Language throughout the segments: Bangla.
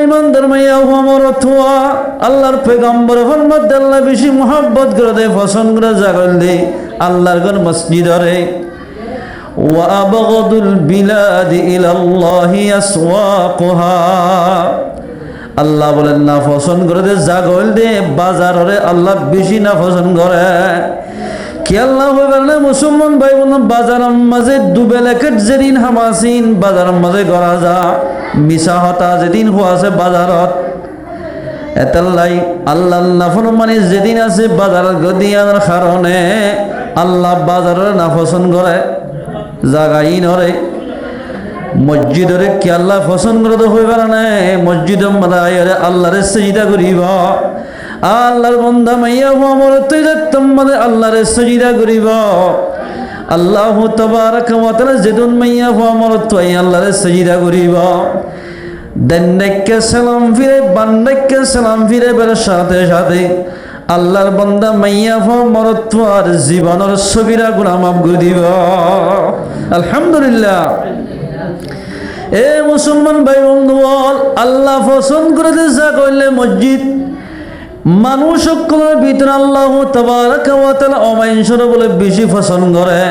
ইমানদার মাইয়া হমরতুয়া আল্লাহর পয়গম্বর ফরমাত আল্লাহ বেশি মোহাব্বত করে দে পছন্দ করে জাগল দে আল্লাহর ঘর মসজিদরে ওয়া আবগাদুল বিলাদি ইলাল্লাহি আসওয়াকুহা আল্লাহ বলেন না পছন্দ করে দে জাগল দে বাজারে আল্লাহ বেশি না পছন্দ করে কি আল্লাহ বলেন মুসলমান ভাই বোন বাজারের মাঝে দুবেলাকেট যেদিন হামাসিন বাজারের মাঝে গড়া যা মিশা হতা যেদিন হওয়াছে বাজারত এতাল্লাই আল্লাহ নাফরমানি যেদিন আছে বাজারত গদিয়ার কারণে আল্লাহ বাজারের না পছন্দ করে জাগাই নরে মসজিদরে কি আল্লাহ পছন্দ করে তো হইবার না মসজিদের মাদায়রে আল্লাহরে সিজদা করিব আল্লাহর বান্দা মাইয়া মুহাম্মদ তোমাদের আল্লাহরে সিজদা করিব আল্লাহু তাবারাকা ওয়া তাআলা যেদিন মাইয়া মুহাম্মদ তুই আল্লাহরে সিজদা করিব দন্ডকে সালাম ফিরে বান্ডকে সালাম ফিরে বের সাথে সাথে আল্লাহর বান্দা মাইয়া মুহাম্মদ তোর জীবনের সগীরা গুনাহ মাফ করে দিব আলহামদুলিল্লাহ এ মুসলমান ভাই বন্ধু আল্লাহ পছন্দ করে যা কইলে মসজিদ মানুষ সকলের ভিতরে আল্লাহ তাবারাকা ওয়া তাআলা অমাইনসর বলে বেশি পছন্দ করে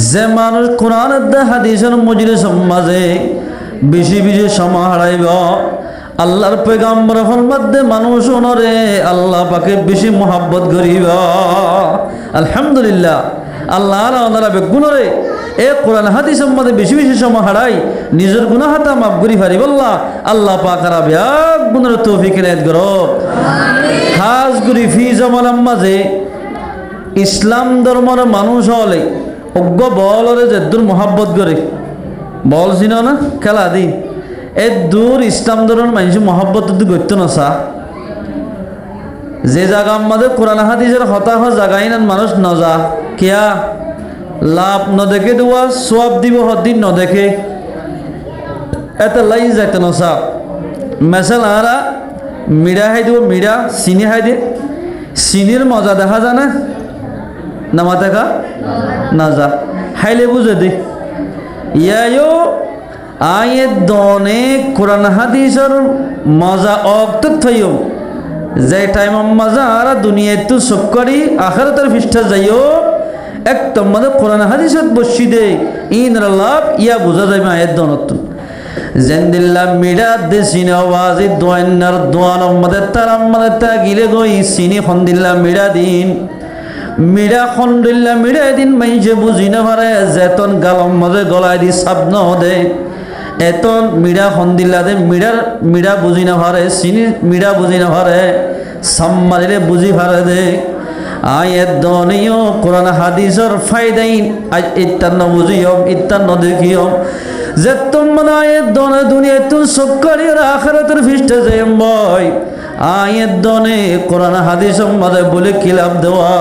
যে মানুষ কোরআনের হাদিসের মজলিসের মাঝে বেশি বেশি সময় হারাইব আল্লাহর পয়গম্বর ফরমাতে মানুষ ওনরে আল্লাহ পাকে বেশি মোহাব্বত করিব আলহামদুলিল্লাহ আল্লাহ ওনারা বেগুনরে এ কোরআন হাদিসের মধ্যে বেশি বেশি সময় হারাই নিজের গুনাহ হাতা মাফ করি পারিব আল্লাহ পাক আর বিয়াক গুনার তৌফিক এনায়েত করো খাস করি ফি জামানার মাঝে ইসলাম ধর্মের মানুষ হলে অজ্ঞ বলরে যে দূর মোহাব্বত করে বল চিনো না খেলা দি এ দূর ইসলাম ধর্মের মানুষ মোহাব্বত করতো না সা যে জায়গা আমাদের কোরআন হাদিসের হতাশ জায়গায় না মানুষ ন যা কিয়া লাভ ন দেখে দেওয়া সব দিব হদিন ন দেখে এত লাই যাইতে ন সা মেসাল আরা মিড়া হাই দিব মিড়া চিনি হাই দিয়ে চিনির মজা দেখা যায় না নামা দেখা না যা হাইলে বুঝে দি ইয়ায়ো আয়ে দনে কোরআন হাদিসের মজা অক্ত থইও যে টাইম মজা আর দুনিয়ায় তো সকরি আখিরাতের পৃষ্ঠা যাইও একদম মানে কোরআন হাদিসত বসি দে ইন লাভ ইয়া বুঝা যাবে আয়ের দনত জেন্দিল্লা মিডা দে সিনে আওয়াজে দোয়ান্নার দোয়ান মদে তার মদে তা গিলে গই সিনি খন্দিল্লা মিডা দিন মিডা খন্দিল্লা মিডা দিন মাইজে বুঝি না পারে যেতন গালম মদে গলায় দি সাবন দে এতন মিডা খন্দিল্লা দে মিডা বুঝি না পারে সিনি মিডা বুঝি না পারে সাম্মারিরে বুঝি পারে দে আয়ের দনিও কোরআন হাদিসের ফায়দাই আজ ইত্তান্ন বুঝিও ইত্তান্ন দেখিও যে তোমরা আয়ের দনে দুনিয়া তুই সকরি আখিরাতের পৃষ্ঠে যাই বই আয়ের দনে কোরআন হাদিসের মাঝে বলে কিলাম দেওয়া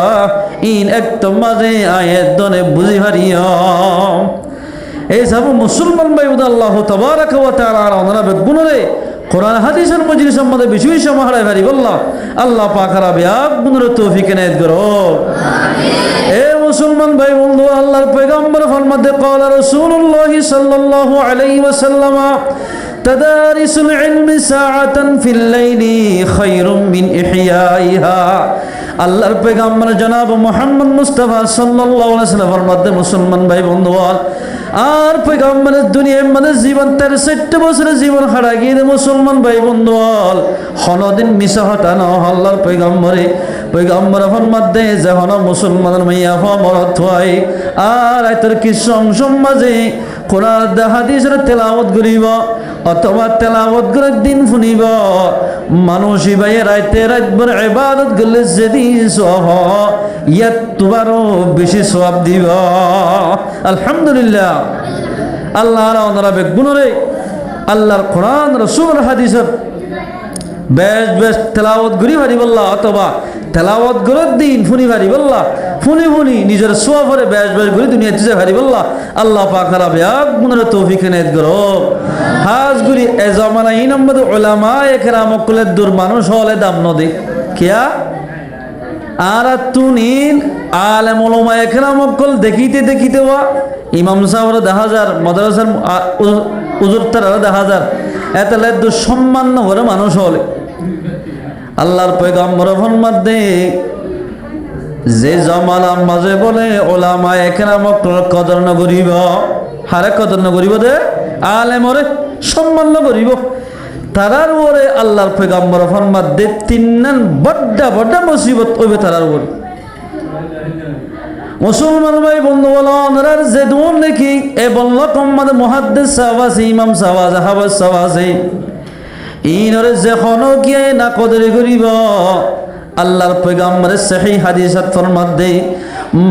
ইন একদম মাঝে আয়ের দনে বুঝি হারিও এই সব মুসলমান ভাই আল্লাহ তাবারাকা ওয়া তাআলা ওনারা বেগুনরে কোরআন হাদিসের মজলিসের মধ্যে বেশি বেশি সময় হারাই পারি বললাম আল্লাহ পাক রাবে আপনার তৌফিক এনায়েত করো আমিন এ মুসলমান ভাই বন্ধু আল্লাহর পয়গম্বর ফরমাতে قال رسول الله صلى الله عليه وسلم تدارس العلم ساعة في الليل خير من إحيائها আল্লাহর পয়গম্বর জনাব মুহাম্মদ মুস্তাফা সাল্লাল্লাহু আলাইহি ওয়াসাল্লাম ফরমাতে মুসলমান ভাই বন্ধু আর পয়গম্বরের দুনিয়ার মধ্যে জীবন 63 বছরের জীবন হারা গিয়ে মুসলমান ভাই বন্ধু হনদিন মিশা হটানো আল্লাহর পয়গম্বর ফরমাতে যখন মুসলমানের মাইয়া মরত হয় আর আইতর কিছু অংশ মাঝে কোরআন হাদিসের তেলাওয়াত করিব অথবা তেলাওয়াত করে দিন শুনিব মানুষই ভাই রাইতে রাতভর ইবাদত করলে যেদিন সওয়াব ইয়াত তোমারও বেশি সওয়াব দিব আলহামদুলিল্লাহ আল্লাহ ওনারা বেগুনরে আল্লাহর কোরআন রাসূলের হাদিসের বেশ বেশ তেলাওয়াত করি পারি বললা অথবা তেলাওয়াত করে দিন শুনি পারি বললা শুনি নিজের সওয়াবরে বেশ বেশ করে দুনিয়াতে যে পারি বললা আল্লাহ পাক রাবে আপনার তৌফিক এনায়েত করো হাজ গুরি এ জামানা এই নম্বর উলামা একরাম কুলের দূর মানুষ হলে দাম নদী কিয়া আর তুনিন আলেম ওলামা একরাম অকল দেখিতে দেখিতে ওয়া ইমাম সাহেবের 10,000 মাদ্রাসার উজুর তারা 10,000 এতলে দুঃসম্মান করে মানুষ হলে আল্লাহর পয়গম্বর ফরমাত দে যে জামানার মাঝে বলে ওলামা একরাম অকল কদর ন করিব হারে কদর ন করিব দে আলেমরে সম্মান ন করিব তারার ওরে আল্লাহর পয়গম্বর ফরমাত দে তিননান বড় বড় মুসিবত হইবে তারার ওরে মুসলমান ভাই বন্ধু বলার যে দুন দেখি এ বলল কম্মাদ মুহাদ্দিস সাহাবাস ইমাম সাহাবাস হাবাস সাহাবাস ইনরে যে খনো কি না কদর করিব আল্লাহর পয়গম্বরের সহিহ হাদিসত ফরমাত দে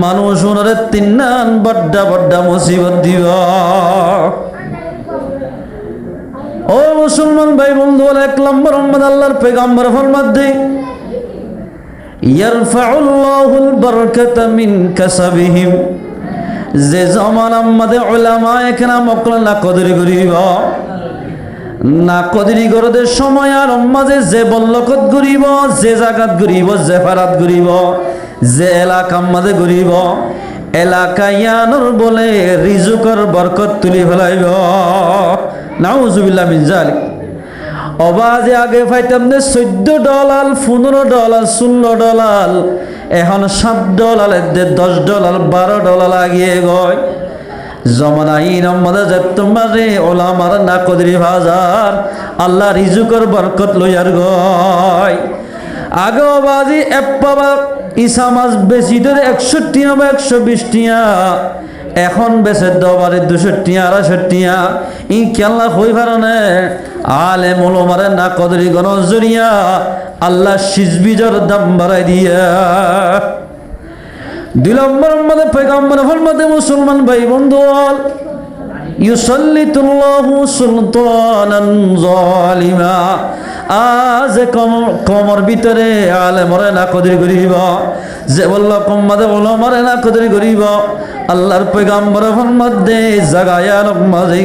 মানুষ ওরে তিননান বড় বড় মুসিবত দিব ও মুসলমান ভাই বন্ধু এক নম্বর আল্লাহর পয়গম্বর ফরমাত দে ইয়ারফাউল্লাহুল বারাকাতা মিন কাসাবিহিম যে জামান আমাদের উলামা একরাম অকল না কদরি করিব না কদরি করদের সময় আর মাঝে যে বল্লকত করিব যে জায়গাত করিব যে ফারাত করিব যে এলাকা মাঝে করিব এলাকা ইয়ানোর বলে রিজুকর বরকত তুলি ফেলাইব নাউজুবিল্লাহ মিন জালিক অবাজে আগে পাইতাম যে $14 $15 $16 এখন $7 $10 $12 লাগিয়ে গয় জমানাইন আমাদের যেতমারে ওলামার না কদরি বাজার আল্লাহ রিজুকর বরকত লইয়ার গয় আগে অবাজি এপাবা ইসা মাছ বেশি ধরে 61 টিয়া বা 120 টিয়া এখন বেছে দবারে 200 টিয়া 250 টিয়া ই কেল্লা হই পারনে আলেম ওলামারে না কদরি গণজরিয়া আল্লাহ সিজবিজর দাম বাড়াই দিয়া 2 নম্বর আমাদের পয়গম্বর ফরমাতে মুসলমান ভাই বন্ধু ইউসাল্লিতুল্লাহু সুলতানান জালিমা আজ কমর ভিতরে আলেমরে না কদরি করিব যে বলল কম্মাদে ওলামারে না কদরি করিব আল্লাহর পয়গম্বর ফরমাত দে জাগায়ার মাঝে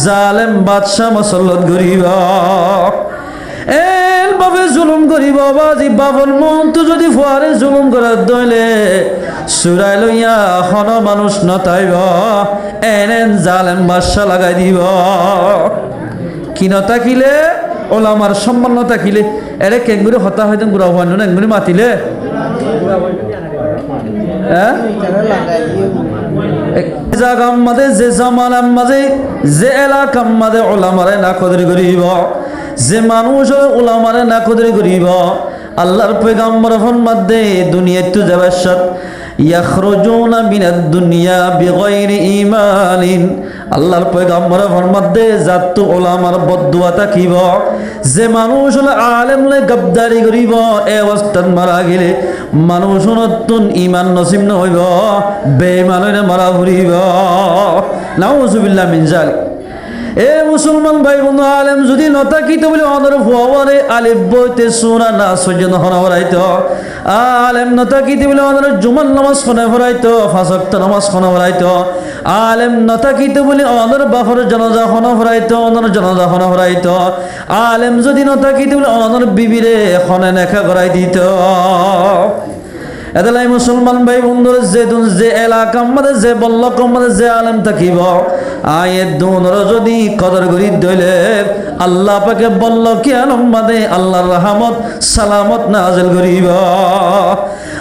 জালেম বাদশা মুসল্লত করিব এর বাবে জুলুম করিব বাজি বাবল মন তো যদি ফুয়ারে জুলুম করার দইলে সুরাই লইয়া হন মানুষ নতাইব এনেন জালেম বাদশা লাগাই দিব কি নতাকিলে ওলামার সম্মান নতাকিলে এরে কেঙ্গুরি হতা হইতেন বুড়া হওয়ান না এঙ্গুরি মাতিলে হ্যাঁ জাগাম মাঝে যে জামানার মাঝে যে এলাকার মাঝে ওলামারে না কদরি করিব যে মানুষ ওলামারে না কদরি করিব আল্লাহর পয়গম্বর ফরমাত দে দুনিয়াতে যাবাসাত ইয়াখরুজুনা মিনাদ দুনিয়া বিগাইরি ঈমানিন আল্লাহর পয়গম্বর ফরমাত দে জাত ওলামার বদদুয়া তাকিব যে মানুষ হলো আলেম লে গদ্দারি করিব এ অবস্থান মারা গেলে মানুষ নতুন ঈমান নসিব হইব বেঈমানের মারা ফুরিব নাউজুবিল্লাহ মিন জালিক এ মুসলমান ভাই বন্ধু আলেম যদি নতাকিত বলে অনর ফুয়ারে আলিফ বইতে সূরা না সজন হরাইতো আলেম নতাকিত বলে অনর জুমার নামাজ খনে হরাইতো 5 ওয়াক্ত নামাজ খনে হরাইতো আলেম নতাকিত বলে অনর বাফর জানাজা খনে হরাইতো অনর জানাজা খনে হরাইতো আলেম যদি নতাকিত বলে অনর বিবিরে খনে নেখা করাই দিত এদালাই মুসলমান ভাই বন্ধুর যে এলাকা আমাদের যে বল্লক আমাদের যে আলেম থাকিব আয়ের দুনর যদি কদর করি দইলে আল্লাহ পাকে বলল কি আলম্মাদে আল্লাহর রহমত সালামত নাজিল করিব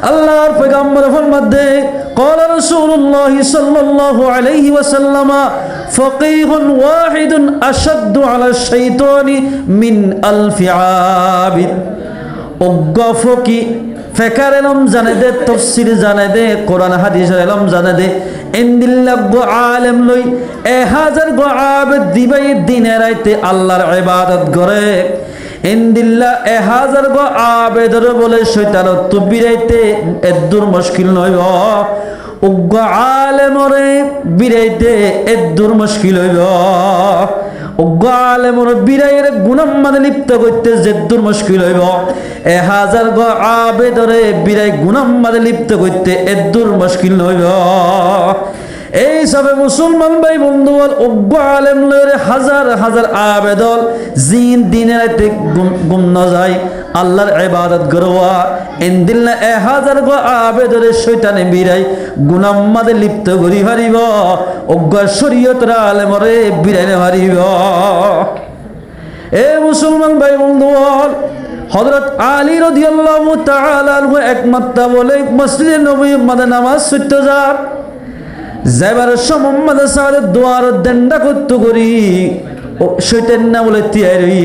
আল্লাহর পয়গম্বর ফরমাত দে قال رسول الله صلى الله عليه وسلم فقيه واحد أشد على الشيطان من 1000 عابد অজ্ঞফকি ফেকার এলম জানে দে তফসির জানে দে কোরআন হাদিসের এলম জানে দে ইন্দিল্লাহ গো আলেম লই 1000 গো আবেদ দিবাই দিনে রাইতে আল্লাহর ইবাদত করে ইন্দিল্লাহ 1000 গো আবেদর বলে শয়তানত তো বিরাইতে এদুর মুশকিল নইব উগ্র আলেমরে বিরাইতে এদুর মুশকিল হইব উগ্র আলেমর বিরাইয়ের গুনাম মানে লিপ্ত করতে যেদুর মুশকিল হইব 1000 গো আবেদরে বিরাই গুনাম মানে লিপ্ত করতে এদুর মুশকিল হইব এই সবে মুসলমান ভাই বন্ধু উগ্র আলেম লরে হাজার হাজার আবেদল জিন দিনে রাতে গুম না যায় আল্লাহর ইবাদত করওয়া ইনদিল্লা 1000 গো আবেদরে শয়তানে বিরাই গুনাহ মাদে লিপ্ত করি হারিব অজ্ঞ শরীয়তের আলেমরে বিরাইনে হারিব। এ মুসলমান ভাই বন্ধুগণ, হযরত আলী রাদিয়াল্লাহু তাআলা আনহু একমাত্র বলে মসজিদে নববী মাদে নামাজ পড়তে যান, যাবার সময় মাদে সাদের দুয়ার দণ্ডা করতে করি ও শয়তান না বলে তিয়ারি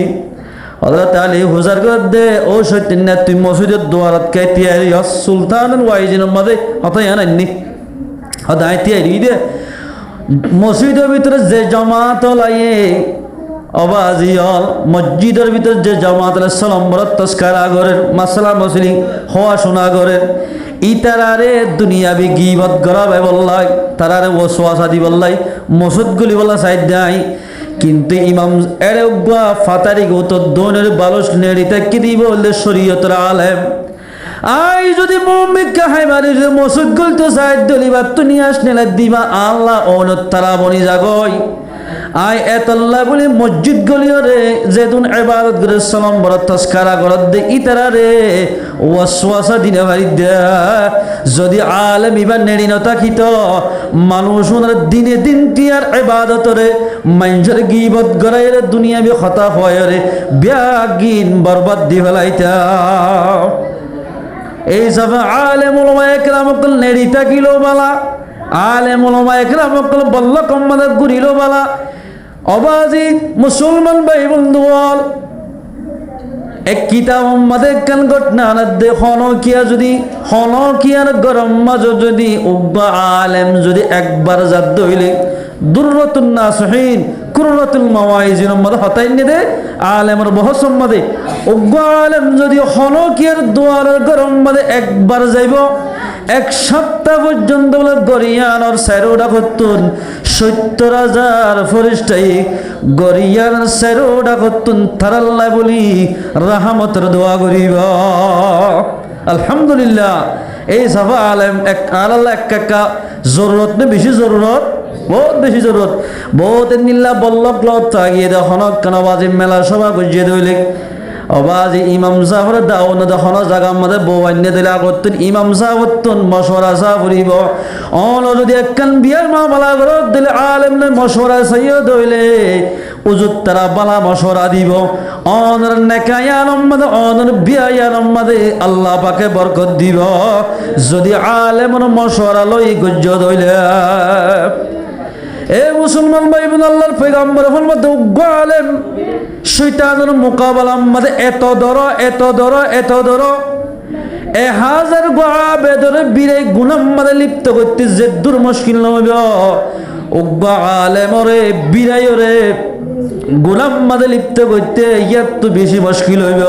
হযরত আলী হুজার করে দে ও শয়তান না তুই মসজিদের দুয়ারত কে তিয়ারি সুলতানুল ওয়াইজিন মাদে হতায় আননি হদায় তিয়ারি দে মসজিদের ভিতরে যে জামাত লাইয়ে অবাজিয়ল মসজিদের ভিতর যে জামাত সালাম বরত তস্কারা করেন মাসলা মসলি হওয়া শোনা করেন ইতারারে দুনিয়াবি গিবত গরাবে বললাই তারারে ওয়াসওয়াসা দি বললাই মসজিদগুলি বলা সাইড দেয় কিন্তু ইমাম এর উগ্রা ফাতারি গত দোনের বালস নেড়িতে কি দিব বললে শরীয়তের আলেম আই যদি মুমিন কাহাই মারি মসজিদগুলি তো সাইড দলিবা দুনিয়া আসনে দিবা আল্লাহ অনত তারা বনি জাগই আই এতল্লা বলি মসজিদ গলিয়রে যেদিন ইবাদত করে সালাম বরত তস্কারা করত দে ইতারা রে ওয়াসওয়াসা দিনে ভারি দে যদি আলেম ইবা নেড়ি নথাকিত মানুষ ওনার দিনে দিন টিয়ার ইবাদতরে মাইনজর গিবত গরাইরে দুনিয়াবি খতা হয় রে ব্যাগিন বরবাদ দি ফেলাইতা। এই সব আলেম উলামা একরাম কল নেড়ি থাকিলো বালা আলেম উলামা একরাম কল বল্ল কম্মাদের ঘুরিলো বালা। অবাজি মুসলমান ভাই বন্ধুগণ, এক কিতাব আমাদের কান ঘটনা দে হনকিয়া যদি হনকিয়ার গরম মাঝ যদি উব্বা আলেম যদি একবার জাত দইলে দুররাতুন নাসিহিন কুররাতুল মাওয়াইজিন মধ্যে হতাই নে দে আলেমের বহস মধ্যে উব্বা আলেম যদি হনকিয়ার দুয়ারের গরম মাঝে একবার যাইব এক সপ্তাহ পর্যন্ত বলে গরিয়ানোর স্যারোডা করতুন 70,000 ফরিস্তাই গরিয়ানোর স্যারোডা করতুন তারাল্লাহ বলি রাহমতের দোয়া করিব। আলহামদুলিল্লাহ এই সাফা আলেম এক আল্লাহ একা জরুরত নে বেশি জরুরত বহুত বেশি জরুরত বহুত নিল্লা বল্লভ লত থাকিয়ে দেখনক কানবাজি মেলা সভা গুজিয়ে দইলে অবাজি ইমাম সাহর দাওন দহন জায়গা মধ্যে বউয়ান্য দিলা করতেন ইমাম সাহতুন মশওয়ারা সাহ করিব অন যদি একখান বিয়ার মা বালা ঘরত দিলে আলেম নে মশওয়ারা সাইয় দইলে উজুত তারা বালা মশওয়ারা দিব অনর নেকায়ানম মধ্যে অনর বিয়ায়ানম মধ্যে আল্লাহ পাকে বরকত দিব যদি আলেমর মশওয়ারা লই গুজ্জ দইলে। এ মুসলমান ভাই বোন, আল্লাহর পয়গম্বর ফরমাতে উগ্র আলেম শয়তানের মোকাবেলার মধ্যে এত ধরো 1000 গো আবেদরে বিরে গুনাহ মধ্যে লিপ্ত করতে যে দূর মুশকিল নবে উগ্র আলেমরে বিরায়রে গুনাহ মধ্যে লিপ্ত করতে ইয়াত তো বেশি মুশকিল হইব।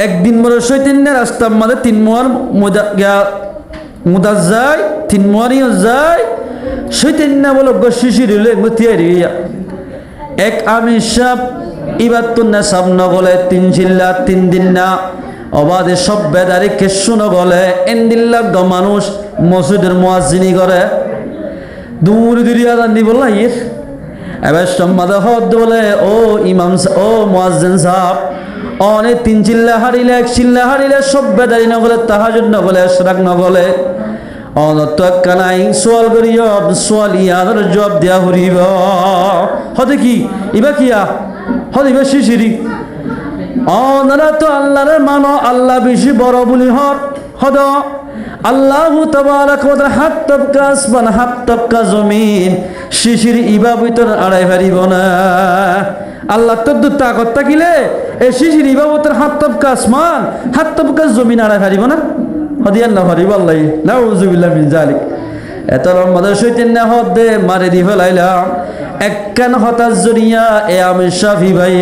একদিন বড় শয়তানের রাস্তার মধ্যে 3 মুয়ার মুদা যায় 3 মুয়ারিও যায় শয়তান না বলো শিশির হইলে মতিয়ারি এক আমি সাপ ইবার তো না সাপ নগলে 3 চিল্লা 3 দিন না অবাধে সব বেদারি কেশু নগলে এন্দিল্লা গ মানুষ মসজিদের মুয়াজ্জিনি করে দূর দূরিয়া জানি বললা ইর এবার সম্মাদা হদ বলে ও ইমাম ও মুয়াজ্জিন সাহেব অনে 3 চিল্লা হারিলে 1 চিল্লা হারিলে সব বেদারি নগলে তাহাজ্জুদ নগলে ইশরাক নগলে অনত কানাই সোয়াল করিও সোয়ালিয়ার জবাব দেয়া হরিব হতে কি ইবা কিয়া হতে ইবা শিশিরি অনরা তো আল্লাহর মানো আল্লাহ বেশি বড় বলি হদ আল্লাহু তাবারাক ওয়া তাআলা হাত তবকা আসমান হাত তবকা জমিন শিশির ইবা ভিতর আড়াই পারিব না। আল্লাহ তো তাকত থাকিলে এই শিশির ইবা ভিতর হাত তবকা আসমান হাত তবকা জমিন আড়াই পারিব না হদিয়ান না পারিব আল্লাহ নাউযুবিল্লাহ মিন যালিক। এত রহমতের শৈতান না হদ দে মারে দি ফেলাইলাম একখান হতাশ জরিয়া এ আমি শাফি ভাই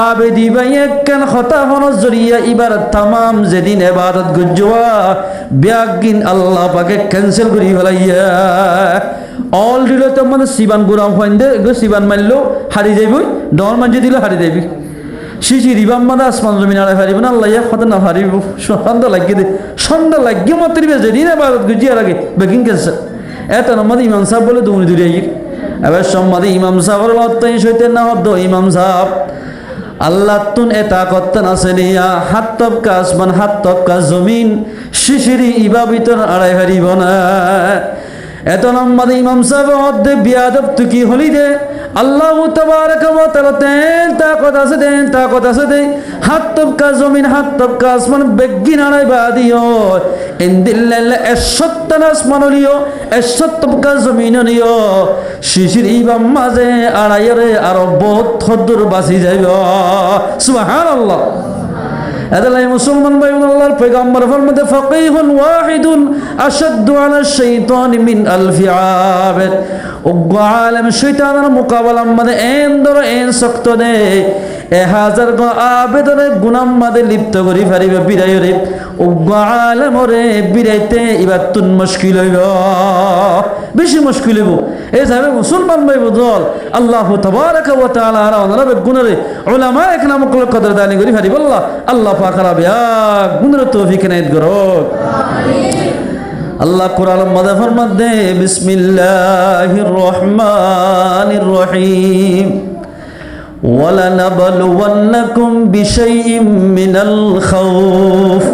আবেদি ভাই একখান হতা হনস জরিয়া এবার তামাম যেদিন ইবাদত গুজওয়া ব্যাগিন আল্লাহ পাকে ক্যান্সেল করি ফেলাইয়া অলরেডি তো মানে সিবান গুরাম ফাইন্দে সিবান মারলো হারি যাইবই ডর মাঝে দিলে হারি যাইবি শিশির ইবাম মাদা আসমান জমিন আড়াই পারিব না আল্লাহ হতে না পারিব সন্ধ্যা লাগিয়ে দে সন্ধ্যা লাগিয়ে মাত্র যেদিন ইবাদত গুজিয়ার আগে বেগিং ক্যান্সেল এত নম্বর ইমাম সাহেব বলে দৌড়ি দূরে এবার সম্মাদে ইমাম সাহেবের মত শৈতেন না হদ ইমাম সাহেব আল্লাহ তুন এ তাকত আছে নিয়া হাত তবকা আসমান হাত তবকা জমিন শিশিরি ইবা ভিতর আড়াই হারিব না এত নম্বর ইমাম সাহেব অর্ধে বিয়াদব তুই কি হলি দে আল্লাহ তাবারাকা ওয়া তাআলা তেন তাকত আছে দে হাত তবকা জমিন হাত তবকা আসমান বেগিন আড়াই বাদিও ইনদিল্লাহ এসত্তন আসমান লিও এসত্তবকা জমিন লিও শিশির ইবা মাঝে আড়াইরে আর বহুত থদ্দুর বাসি যাইব সুবহানাল্লাহ এদালাই মুসলমান ভাই আল্লাহর পয়গম্বর ফরমাতে ফাকিহুন ওয়াহিদুন আশাদ্দু আলা শাইতানি মিন আলফি আবিদ ওগো আলেম শয়তানের মোকাবেলা মানে এন শক্ত দে 1000 গো আবেদনে গুনাহ মাদে লিপ্ত করি পারিবে বিরাইরে ওগো আলেম রে বিরাইতে ইবার তুন মুশকিল হইব বেশি মুশকিল হইব এই যাবে মুসলমান ভাই বুঝল আল্লাহ তাবারাকা ওয়া তাআলা আর ওনারা গুনারে উলামা একনা মুকল কদর দানি করি পারিব আল্লাহ পাক রাবিয়া গুনার তৌফিক নাইত করো আল্লাহ কুরআন মধ্যে ফরমাতে বিসমিল্লাহির রহমানির রহিম ওয়ালানাবলুওয়ান্নাকুম বিশাইইম মিনাল খাউফ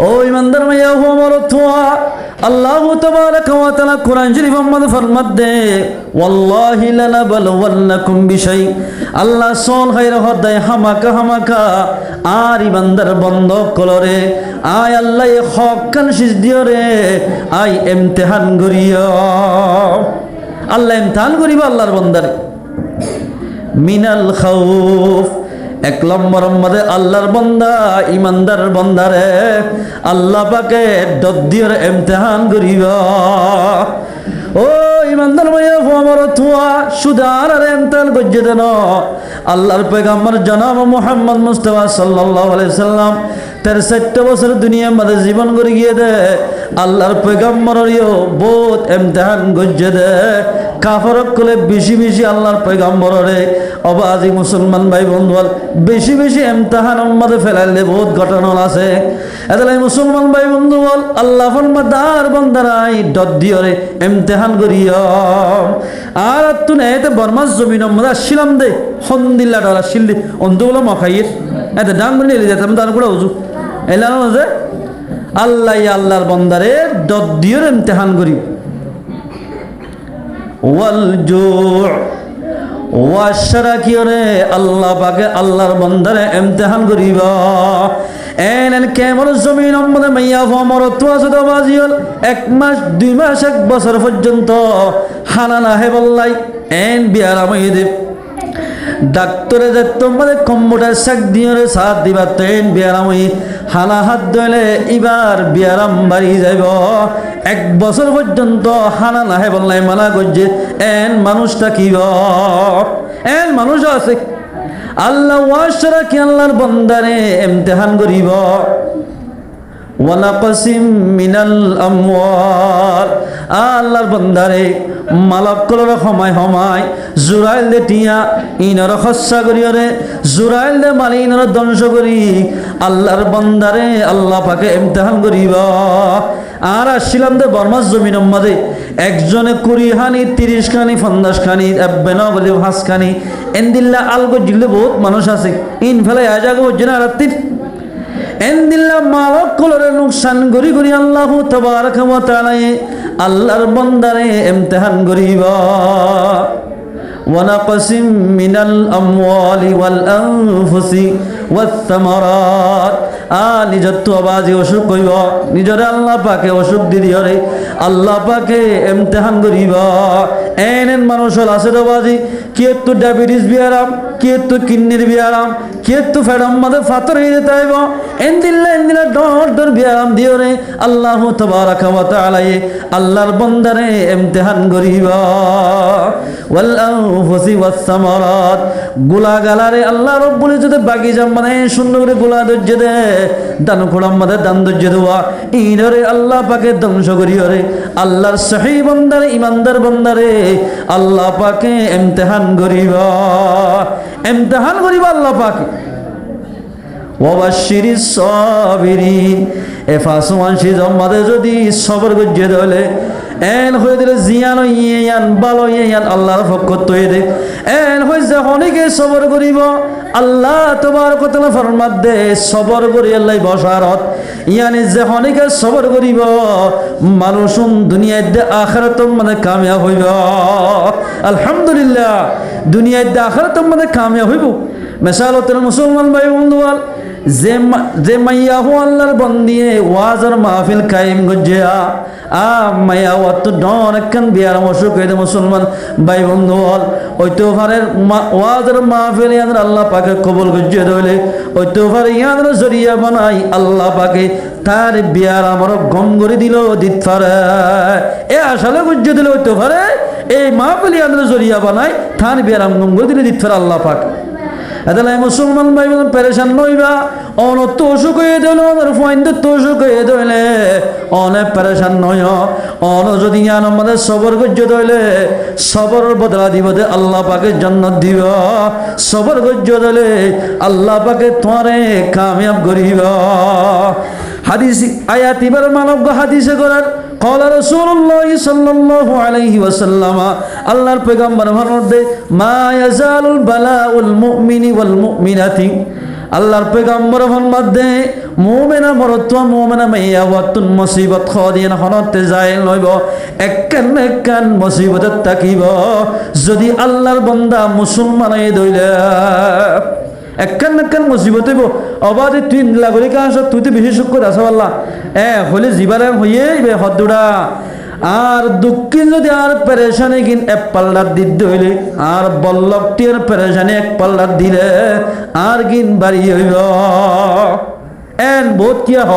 ও ইমানদার মাইয়া হো মরতুয়া আল্লাহ তাবারাকা ওয়া তাআলা কুরআন শরীফের মধ্যে ফরমাতে ওয়াল্লাহি লানাবলুওয়ান্নাকুম বিশাই আল্লাহ সন খাইর হদায় হামাকা আর ইমানদার বন্ধ কলরে আয় আল্লাহ হক কান সিজ দিও রে আই ইমতিহান করিও আল্লাহ ইমতিহান করিবা আল্লাহর বান্দারে মিনাল খাউফ এক নম্বর মধ্যে আল্লাহর বান্দা ইমানদার বান্দারে আল্লাহ পাকে ডদ্দির ইমতিহান করিবা ও ইমানদার ভাইয়া আমার তুয়া সুদার আর ইমতিহান করছে দেন আল্লাহর পয়গম্বর জনাব মুহাম্মদ মুস্তাফা সাল্লাল্লাহু আলাইহি সাল্লাম 63 বছর দুনিয়ার মধ্যে জীবন করে গিয়ে দে আল্লাহর পয়গম্বরেরও বহুত ইমতিহান করছে দে কাফরক কলে বেশি আল্লাহর পয়গম্বরে অবাজি মুসলমান ভাই বন্ধু বেশি ইমতিহান মধ্যে ফেলাইলে বহুত ঘটনা আছে এদালাই মুসলমান ভাই বন্ধু আল্লাহ ফরমাদার বান্দারাই দদ্দিয়রে ইমতিহান করিও আর তুই এতে বর্মাস জমিন মধ্যে আসছিলাম দে হন্দিল্লা ডলা শিল্লি অন্ধগুলো মখাইয়ের এতে ডান বলে এলে যেতাম তার করে উজু এলাম যে আল্লাহর বান্দারে দদ্দিয়র ইমতিহান করি ওয়াল জু' ওয়াশরা কিরে আল্লাহ পাকে আল্লাহর বান্দারে ইমতিহান করিবা এন কেমন জমিন মধ্যে মাইয়া ফমর তো আছে তো বাজিল 1 মাস 2 মাস 1 বছর পর্যন্ত হালানা হে বললাই এন বিয়ারামই দেব ডাক্তারে যে তোমারে কম্পিউটার শাক দিয়রে সাথ দিবা তেন বিয়ারামই হালা হাত ধরে এবার বিয়ারাম বাড়ি যাইব 1 বছর পর্যন্ত হানা নাহে বললাই মানা করছে এন মানুষটা কি এন মানুষ আছে আল্লাহ ওয়াশরা কি আল্লাহর বান্দারে ইমতিহান করিব ওয়ানাকসিম মিনাল আমওয়াল আল্লাহর বান্দারে মালক কলর সময় জুরাইল দে টিয়া ইনর খসা করিয়রে জুরাইল দে মালি ইনর ধ্বংস করি আল্লাহর বান্দারে আল্লাহ পাকে ইমতিহান করিব আর আসছিলাম দে বর্মাস জমিন মধ্যে একজনে 20 খানি 30 খানি 50 খানি এবেন বলে 5 খানি এন্দিল্লা আলগো জিল্লে বহুত মানুষ আছে ইন ফেলে আজাগো জনা রাত্রি এন্দিল্লা মালক কলরে নুকসান করি আল্লাহ তাবারাকা ওয়া তাআলা আল্লাহর বান্দারে ইমতিহান করিবা ওয়ানাকসিম মিনাল আমওয়ালি ওয়াল আনফুসি ওয়াস সামারাত নিজের তো আবাজি অসুখ কইব নিজরে আল্লাহ পাকে অসুখ দিও রে আল্লাহ পাকে ইমতিহান করিব এন মানুষ আছে তো বাজি কে তো ডায়াবেটিস বিয়ারাম কে তো কিডনির বিয়ারাম কে তো ফেডম মধ্যে ফাতর হয়ে যেতে হইব এন্দিল্লা ডর বিয়ারাম দিও রে আল্লাহ তাবারাকা ওয়া তাআলা আল্লাহর বান্দারে ইমতিহান করিব ওয়াল আনফুসি ওয়াস সামারাত গুলাগালারে আল্লাহ রব্বুল ইজ্জতে বাগিচা মানে সুন্দর করে গুলা দজ্জে দে দান খোড়াম মধ্যে দান দজ্জে দেওয়া ইনরে আল্লাহ পাকে ধ্বংস করিও রে আল্লাহর সহি বান্দারে ইমানদার বান্দারে আল্লাহ পাকে ইমতিহান করিবা আল্লাহ পাকে ওয়াবাশশিরিস সাবিরিন এ ফাসওয়ান সি জম্মাদে যদি সবর গজ্জে দলে এন হয়ে দিলে জিয়ান ইয়ান ভালো ইয়ান আল্লাহর পক্ষ তৈরি দে এন হয়ে যে অনেকে সবর করিব আল্লাহ তাবারক ওয়া তাআলা ফরমাত দে সবর করি আল্লাহ বশারত ইয়ানি যে অনেকে সবর করিব মানুষুন দুনিয়ায় দে আখিরাত মানে কামিয়াব হইব আলহামদুলিল্লাহ দুনিয়ায় দে আখিরাত মানে কামিয়াব হইব মেসালতের মুসলমান ভাই বন্ধুয়াল যে মাইয়া হো আল্লাহর বন্দিয়ে ওয়াজর মাহফিল কায়েম গজ্জিয়া মাইয়া ওয়াত ডন একখান বিয়ার মশুক হইতে মুসলমান ভাই বন্ধু হল ওই তোফারের ওয়াজর মাহফিল ইয়াদের আল্লাহ পাকে কবুল গজ্জিয়ে ধরলে ওই তোফার ইয়াদের জরিয়া বানাই আল্লাহ পাকে তার বিয়ার আমার গম করে দিল দিত পারে এ আসলে গজ্জিয়ে দিল ওই তোফারে এই মাহফিল ইয়াদের জরিয়া বানাই তার বিয়ার আম গম করে দিলে দিত পারে আল্লাহ পাক এদালে মুসলমান ভাই বোন পেরেশান নইবা অন তোষক হয়ে দিল ওদের ফয়েন্দ তোষক হয়ে দিলে অনেক পেরেশান নয় অন যদি আমাদের সবর গজ্য দিলে সবর বদলা দিব দে আল্লাহ পাকে জান্নাত দিব সবর গজ্য দিলে আল্লাহ পাকে তোমারে কামিয়াব করিব হাদিস আয়াত এবার মানব হাদিসে করার قال رسول الله صلى الله عليه وسلم আল্লাহর পয়গম্বর ফরমাতে মা ইয়াজালুল বালাউল মুমিনি ওয়াল মুমিনাতি আল্লাহর পয়গম্বর ফরমাতে মুমিনা মরতওয়া মুমিনা মাইয়া ওয়াতুন মুসিবত খদিন হনতে যায় লইব একখান মুসিবত তাকিব যদি আল্লাহর বান্দা মুসলমান হয়ে দইলে একখান মুসিবত হইব অবাধে তুই লাগলে কাজ তুই তো বেশি শুক্র আছো আল্লাহ হলে জীবারে হইয়ে হদ্দুড়া আর দুঃখিন যদি আর পেরেশানি কিন এক পাল্লার দিতে হইলে আর বল্লভটির পেরেশানি এক পাল্লার দিলে আর কিন বাড়ি হইব এন বহুত কিয়া হ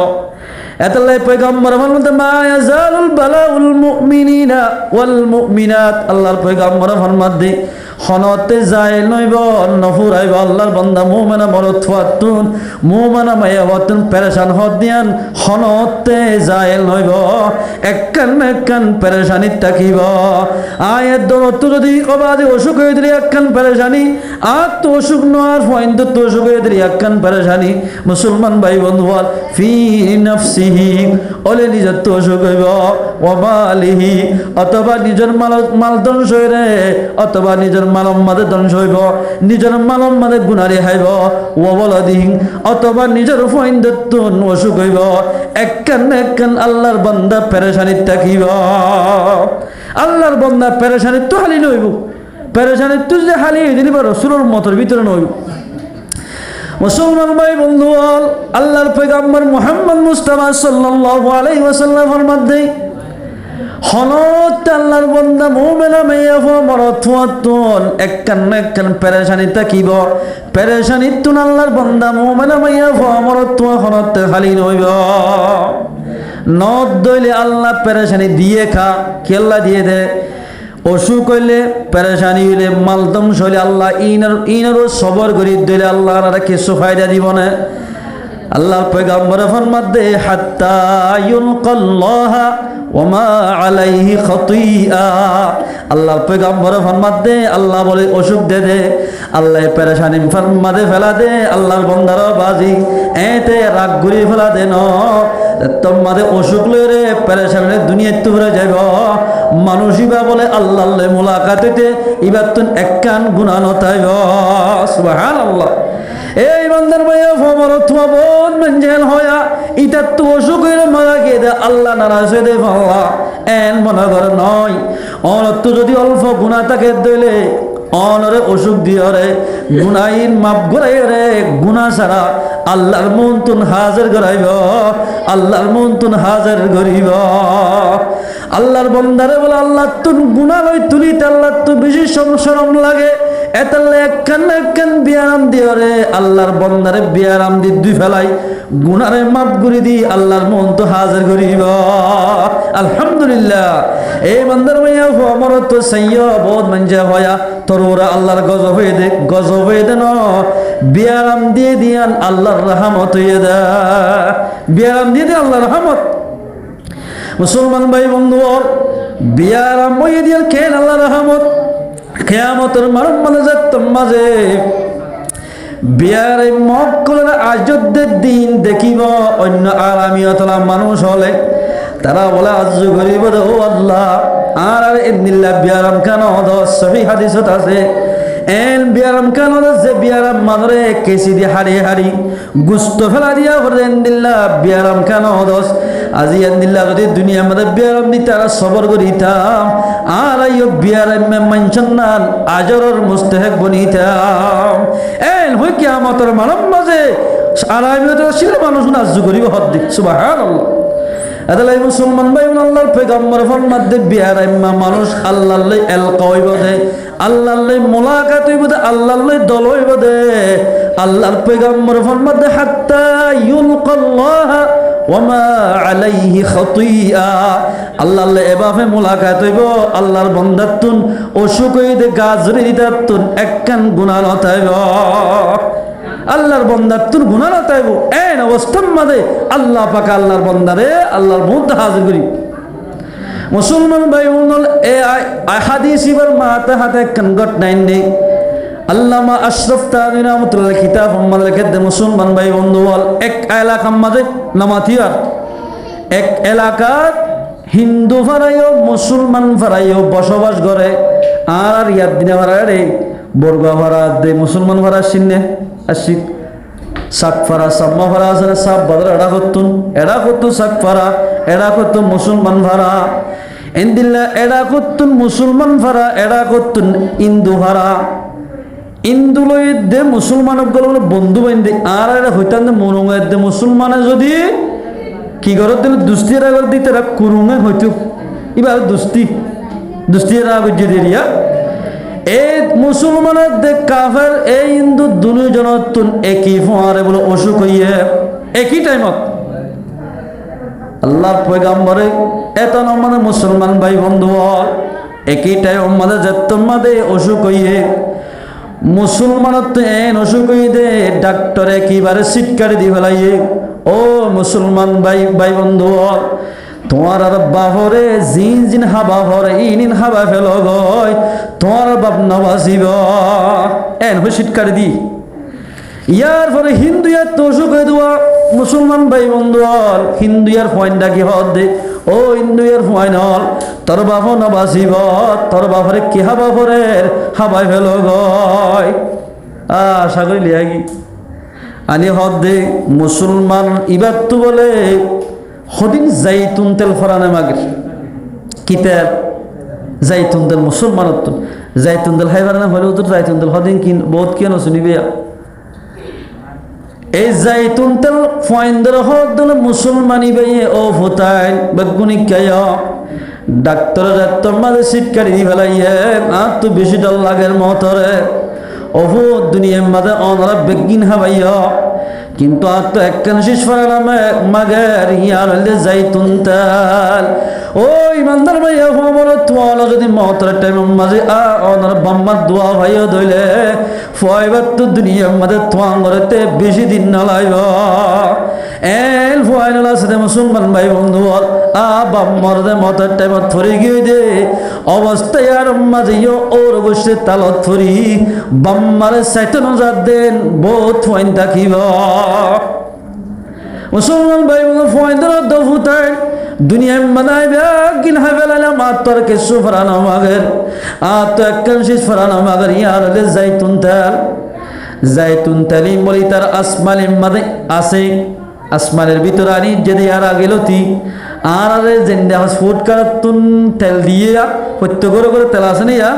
এতলাই পয়গম্বর ফরমাতে মা ইয়াজালুল বালাউল মুমিনিনা ওয়াল মুমিনাত আল্লাহর পয়গম্বর ফরমাতে হনতে যায় নইব নফুরাইব আল্লাহর বান্দা মুমিনা মরতওয়াতুন মুমিনা মায়াওয়াতুন পেরেশান হদিয়ান হনতে যায় নইব একখান পেরেশানি তাকিব আয়াত দরত যদি কবাদি অসুখ হয়ে দিলে একখান পেরেশানি আর তো অসুখ নয় ফয়েন্দ তো অসুখ হয়ে দিলে একখান পেরেশানি মুসলমান ভাই বন্ধু বল ফি নাফসিহি ওলে নিজের তো অসুখ হইব ওয়া মালিহি অথবা নিজের মাল ধ্বংস হইরে অথবা নিজের মালম মাদে ধ্বংস হইব নিজের মালম মাদে গুনারে হাইব ওয়া ওয়ালাদিহি অথবা নিজের ফয়েন্দ অসুখ হইব একখান আল্লাহর বান্দা পেরেশানি তাকিব আল্লাহর বান্দা পেরেশানি তো হালি নইব পেরেশানি তুই যে হালি দিলি বা রসুলের মতের ভিতরে নইব মুসলমান ভাই বন্ধু আল্লাহর পয়গম্বর মুহাম্মদ মুস্তাফা সাল্লাল্লাহু আলাইহি ওয়াসাল্লাম ফরমাতে হনত আল্লাহর বান্দা মুমিনা মাইয়া মরতওয়াতুন একখান পেরেশানি তাকিব পেরেশানি তুন আল্লাহর বান্দা মুমিনা মাইয়া মরতওয়া হনত হালি নইব নদ দইলে আল্লাহ পেরেশানি দিয়ে খা কি আল্লাহ দিয়ে দে অসুখ হইলে পেরেশানি হইলে মালদম হইলে আল্লাহ ইনারও সবর করি দিলে আল্লাহ আর কিছু ফায়দা দিব না আল্লাহর পয়গম্বর ফরমাতে হাত্তা ইউলকাল্লাহা ওয়া মা আলাইহি খাতিয়া আল্লাহর পয়গম্বর ফরমাতে আল্লাহ বলে অসুখ দে আল্লাহ পেরেশানি ফরমাতে ফেলা দে আল্লাহর বান্দার বাজি এতে রাগ ঘুরি ফেলা দে ন তোমাদের অসুখ লইরে পেরেশানি দুনিয়া তুরে যাইব মানুষইবা বলে আল্লাহর মুলাকাত হইতে ইবার তুন একখান গুনাহ নতাইব সুবহানাল্লাহ এই বান্দার ভাইয়া ফমর তোমা বোন মঞ্জেল হয়া ইটা তো অসুখ হইলে মারা গিয়ে দে আল্লাহ নারাজ হয়ে দে ভাল্লা এন মনে করে নয় অনত যদি অল্প গুণা তাকে দিলে অনরে অসুখ দিয়ে রে গুনাইন মাপ গড়াই রে গুণা ছাড়া আল্লাহর মন তুন হাজার গড়াইব আল্লাহর মন তুন হাজার গড়িব আল্লাহর বন্দারে বলে আল্লাহ তুন গুণা লই তুলিতে আল্লাহ তো বেশি শরম লাগে এতালে একখান বিয়ারাম দিও রে আল্লাহর বন্দারে বিয়ারাম দি দুই ফেলাই গুনারে মাপ করে দি আল্লাহর মন তো হাজার করিব আলহামদুলিল্লাহ এই বান্দার মাইয়া আমার তো সাইয়া বহুত মঞ্জা হয়া তোরা আল্লাহর গজব হয়ে দে ন বিয়ারাম দিয়ে দিয়ান আল্লাহর রহমত হয়ে দে বিয়ারাম দিয়ে দে আল্লাহর রহমত মুসলমান ভাই বন্ধু বিয়ারাম হয়ে দিয়ান খেন আল্লাহর রহমত কিয়ামতের মাঝে বিয়ার মক্কলের আজদের দিন দেখিব অন্য আরামিয়তলা মানুষ হলে তারা বলে আজ্জু গরিব ও আল্লাহ আর ইন্দিল্লা বিয়ারাম কেন সহি হাদিসত আছে এন বিয়ারাম কেন যে বিয়ারাম মানরে কেসি দিয়ে হাড়ি গুস্ত ফেলা দিয়া বলে ইন্দিল্লা বিয়ারাম কেন আজি ইন্দিল্লা যদি দুনিয়ার মধ্যে বিয়ারাম দি তারা সবর করিতাম আর আইও বিয়ারাম মানছন্নান আজরর মুস্তাহিক বনিতাম এন হই কিয়ামতের মানব মাঝে আর আমিও তো ছিল মানুষ আজ্জু গরিব হদ দিক সুবহানাল্লাহ আদালাই মুসলমান ভাই আল্লাহর পয়গম্বর ফরমাতে বিয়ারাইম্মা মানুষ আল্লাহর লাই এলকা হইব দে আল্লাহর লাই মুলাকাত হইব দে আল্লাহর লাই দল হইব দে আল্লাহর পয়গম্বর ফরমাতে হাত্তা ইউলকাল্লাহ ওয়া মা আলাইহি খাতিয়া আল্লাহর লাই এবাফে মুলাকাত হইব আল্লাহর বান্দাতুন অসুখ হইতে গাজরি দিতাতুন একখান গুনাহ নতাইব আল্লাহর বান্দার তুর গুনাহ না তাইব এন অবস্থার মাঝে আল্লাহ পাক আল্লাহর বান্দারে আল্লাহর মধ্যে হাজির করি মুসলমান ভাই বোন এ হাদিস ইবার মাতে হাতে কনগট নাইন নেই আল্লামা আশরাফ তানভী রাহমাতুল্লাহ কিতাব আমাদের লিখে মুসলমান ভাই বন্ধু বল এক এলাকার মাঝে নামাতিয়ার এক এলাকার হিন্দু ফারাইও মুসলমান ফারাইও বসবাস করে আর ইয়াদ দিনে ফারারে বর্গা ফারা দে মুসলমান ফারা সিন্নে আশিক সাকফারা সাম্মা ফারা আছে সাব বদর এডা করতুন সাকফারা এডা করতুন মুসলমান ফারা ইন্দিল্লা এডা করতুন মুসলমান ফারা এডা করতুন ইন্দু ফারা ইন্দু লই দে মুসলমান গল বন্ধু বাইন্দে আর এরা হইতান দে মনুঙে দে মুসলমানে যদি কি করত দিল দুস্তি এরা কর দিতে এরা কুরুঙে হইতো এবার দুস্তি এরা বুঝে দিয়া এই মুসলমানের দে কাফের এই হিন্দু দুজনের তুন একই ফোয়ারে বলে অসুখ হইয়ে একই টাইমত আল্লাহর পয়গাম্বরে এত মানে মুসলমান ভাই বন্ধু একই টাইম আমাদের যেতন মাদে অসুখ হইয়ে মুসলমানের তো এন অসুখ হইয়ে দে ডাক্তারে কিবারে সিটকারি দি ফেলাইয়ে ও মুসলমান ভাই বন্ধু তোমার আর বাহরে জিন হাবা ভরে ইনিন হাবা ফেল গয় তোমার বাপ নবাসিব এন হুশিট করে দি ইয়ার পরে হিন্দু ইয়ার তো অসুখ হয়ে দেওয়া মুসলমান ভাই বন্ধু হিন্দু ইয়ার পয়েন্টটা কি হদ দে ও হিন্দু ইয়ার পয়েন্ট হল তোর বাপ নবাসিব তোর বাপরে কি হাবা ভরে হাবাই ফেল গয় আশা করি লিয়াগি আনি হদ দে মুসলমান ইবার তো বলে হদিন জাইতুন তেল ফরানে মাগের কিতাব জাইতুন তেল মুসলমানত জাইতুন তেল হাইবার না হলেও তো জাইতুন তেল হদিন কিন বহুত কেন শুনিবে এই জাইতুন তেল ফাইন্দার হদন মুসলমানি বাইয়ে ও ফুতাইন বেগুনি কায় ডাক্তার ডাক্তার মাঝে সিটকারি দি ফেলাইয়ে আর তো বেশি ডল লাগের মতরে ওহো দুনিয়ার মাঝে অনরা বেগিন হাবাইয়া কিন্তু আর তো একখান শেষ ফরালামে মাগের ইয়ার হলে জাইতুন তেল ও ইমানদার ভাইয়া বলো তোয়ালা যদি মতরের টাইমের মাঝে অনার বাম্মার দোয়া ভাইয়া ধইলে ফয়বার তো দুনিয়ার মাঝে তোয়া করতে বেশি দিন না লাইব এল ফাইনাল আছে মুসলমান ভাই বন্ধু বাম্মার দে মতের টাইমত থরি গিয়ে দে অবস্থায় আর মাঝেও ওর বসে তালত থরি বাম্মারে সাইতন যার দেন বহুত ফাইন থাকিব মুসলমান ভাই বন্ধু ফাইন্দার দফুতাই দুনিয়ায় মানাই বেগিন হাবেলালা মাতর কে সুফরানা মাগের তো একখান শেষ ফরানা মাগের ইয়ার হলে জাইতুন তেলি বলি তার আসমানের মাঝে আছে আসমানের ভিতরে আনি যদি আর আগেলতি আর আরে জেন্দে ফুট কাতুন তেল দিয়ে হত্য করে তেল আছে না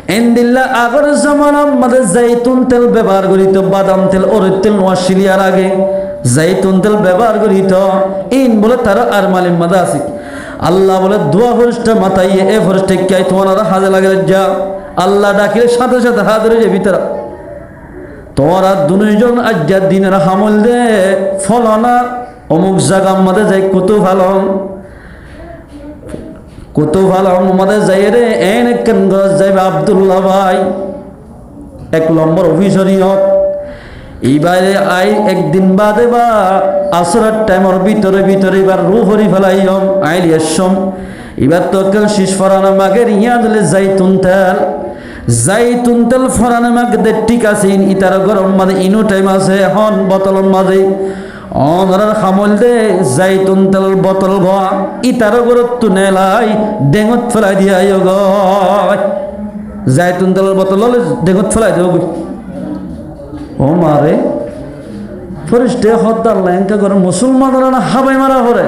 এন্দিল্লা আগর জামানার মাঝে জাইতুন তেল ব্যবহার করিত বাদাম তেল ওর তেল নোয়াশিলিয়ার আগে জাইতুন তেল ব্যবহার করিত ইন বলে তারা আর মালিম মাদা আছে আল্লাহ বলে দোয়া ফরিস্টা মাথাইয়ে এ ফরিস্টা কে তোমার হাজে লাগে যা আল্লাহ ডাকিলে সাথে সাথে হাজরে যে ভিতরা তোরা দুজন আজ্জার দিনের হামল দে ফলনা অমুক জায়গার মধ্যে যাই কত ভালো আমাদের যাই রে এন কেন গজ যাইবে আব্দুল্লাহ ভাই 1 নম্বর অফিসরিয়ত এইবারে আই একদিন বাদে বা আসরের টাইমের ভিতরে এবার রু হরি ফেলাইম আইল এসম এবার তো কেউ শীষ ফরানো মাগের ইয়া দিলে জাইতুন তেল ফরানো মাগ দে ঠিক আছে ইতার গরম মাঝে ইনো টাইম আছে হন বোতলের মাঝে অনরার খামল দে জাইতুন তেল বোতল গা ইতার গরত তুনেলাই ডেঙত ফেলাই দিয়া গ জাইতুন তেলের বোতল হলে ডেঙত ফেলাই দিও ও মারে ফরিস্টে হদ্দার ল্যাংকা করে মুসলমানরা না হাবাই মারা হরে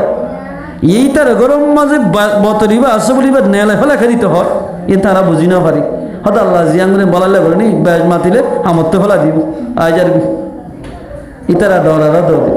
এই তার গরম মাঝে বতরিবা আছে বলিবা নেলে ফেলে খেয়ে দিতে হয় এ তারা বুঝি না পারি হয়তো আল্লাহ জিয়াঙ্গনে বলালে করে নি ব্যাজ মাতিলে আমত্তে ফেলা দিব আজ আর ইতারা ডরারা দৌড়ে